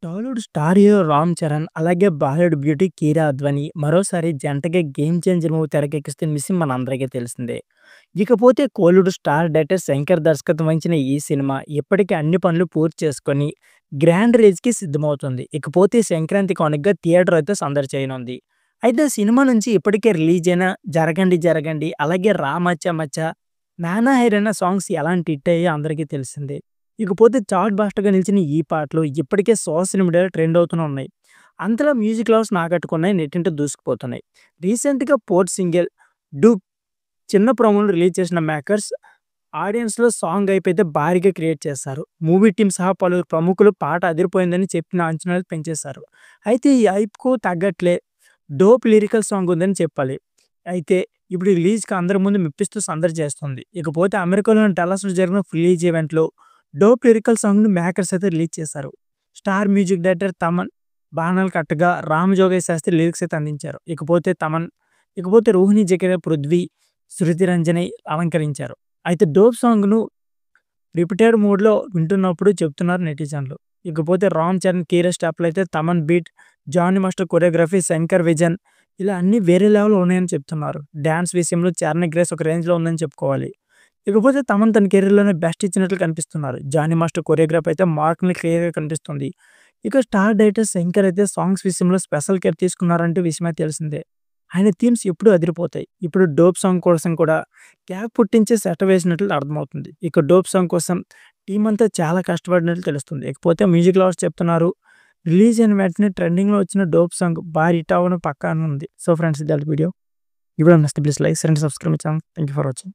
Tollywood star hero 'Ram Charan' అలాగే Bollywood beauty 'కీరా అద్వానీ' మరోసారి జంటగా 'గేమ్ చేంజర్' మూవీ తెరకెక్కిస్తున్న విషయం మనందరికీ తెలిసిందే. ఇకపోతే కోలీవుడ్ స్టార్ డైరెక్టర్ 'శంకర్' దర్శకత్వం వహించిన ఈ సినిమా ఇప్పటికే అన్ని పనులు పూర్తి చేసుకొని గ్రాండ్ రిలీజ్‌కి సిద్ధమవుతుంది. ఇకపోతే సంక్రాంతి కానుకగా థియేటర్ అయితే సందడి చేయనుంది. అయితే సినిమా నుంచి ఇప్పటికే రిలీజ్ అయిన 'జరగండి జరగండి' అలాగే 'రా మచ్చా మచ్చా', 'నానా హైరానా' సాంగ్స్ ఎలాంటి హిట్ అయ్యాయో అందరికీ తెలిసిందే. ఇకపోతే చార్ట్ బస్టర్‌గా నిలిచిన ఈ పాటలు ఇప్పటికే సోషల్ మీడియాలో ట్రెండ్ అవుతూనే ఉన్నాయి. అంతలా మ్యూజిక్ లవర్స్‌ని ఆకట్టుకున్నాయి. నెట్టింట దూసుకుపోతున్నాయి. రీసెంట్‌గా 'ఫోర్త్' సింగిల్ 'డూప్' చిన్న ప్రోమోను రిలీజ్ చేసిన మేకర్స్ ఆడియన్స్‌లో సాంగ్ హైప్ అయితే భారీగా క్రియేట్ చేశారు. మూవీ టీమ్ సహా పలువురు ప్రముఖులు పాట అదిరిపోయిందని చెప్పిన అంచనాలు పెంచేశారు. అయితే ఈ హైప్‌కు తగ్గట్లే 'డోప్' లిరికల్ సాంగ్ ఉందని చెప్పాలి. అయితే ఇప్పుడు రిలీజ్‌కి అందరి ముందు మెప్పిస్తూ సందడి చేస్తుంది. ఇకపోతే అమెరికాలోని డల్లాస్‌లో జరిగిన రిలీజ్ ఈవెంట్‌లో 'డోప్' లిరికల్ సాంగ్‌ని మేకర్స్ అయితే రిలీజ్ చేశారు. స్టార్ మ్యూజిక్ డైరెక్టర్ తమన్ బాణాలు కట్టగా రామజోగయ్య శాస్త్రి లిరిక్స్ అయితే అందించారు. ఇకపోతే రోహిణి జకరియా, పృథ్వీ, శృతి రంజని అలంకరించారు. అయితే 'డోప్' సాంగ్‌ను రిపీటెడ్ మోడ్‌లో వింటున్నప్పుడు చెప్తున్నారు నెటిజన్లు. ఇకపోతే 'రామ్ చరణ్' కీరా స్టెప్‌లు అయితే Thaman beat, Jani master choreography, Shankar vision ఇలా అన్నీ వేరే లెవెల్‌లో ఉన్నాయని చెప్తున్నారు. డాన్స్ విషయంలో చరణ్ గ్రేస్ ఒక రేంజ్‌లో ఉందని చెప్పుకోవాలి. ఇకపోతే తమన్ తన కెరీర్‌లోనే బెస్ట్ ఇచ్చినట్లు కనిపిస్తున్నారు. జానీ మాస్టర్ కొరియోగ్రాఫ్ అయితే మార్క్‌ని క్లియర్‌గా కనిపిస్తుంది. ఇక స్టార్ డైరెక్టర్ శంకర్ అయితే సాంగ్స్ విషయంలో స్పెషల్ కేర్ తీసుకున్నారంటే విషయమే తెలిసిందే. ఆయన థీమ్స్ ఎప్పుడూ అదిరిపోతాయి. ఇప్పుడు 'డోప్' సాంగ్ కోసం కూడా క్యాప్ పుట్టించే సెట్ వేసినట్లు అర్థమవుతుంది. ఇక 'డోప్' సాంగ్ కోసం టీమ్ అంతా చాలా కష్టపడినట్లు తెలుస్తుంది. ఇకపోతే మ్యూజిక్ లవర్స్ చెప్తున్నారు, రిలీజ్ అయిన వెంటనే ట్రెండింగ్‌లో వచ్చిన 'డోప్' సాంగ్ భారీ హిట్ అవ్వడం పక్కా అని ఉంది. సో ఫ్రెండ్స్, ఇదాల్టి వీడియో. ఈ వీడియో నచ్చితే please like, share and subscribe my channel. Thank you for watching.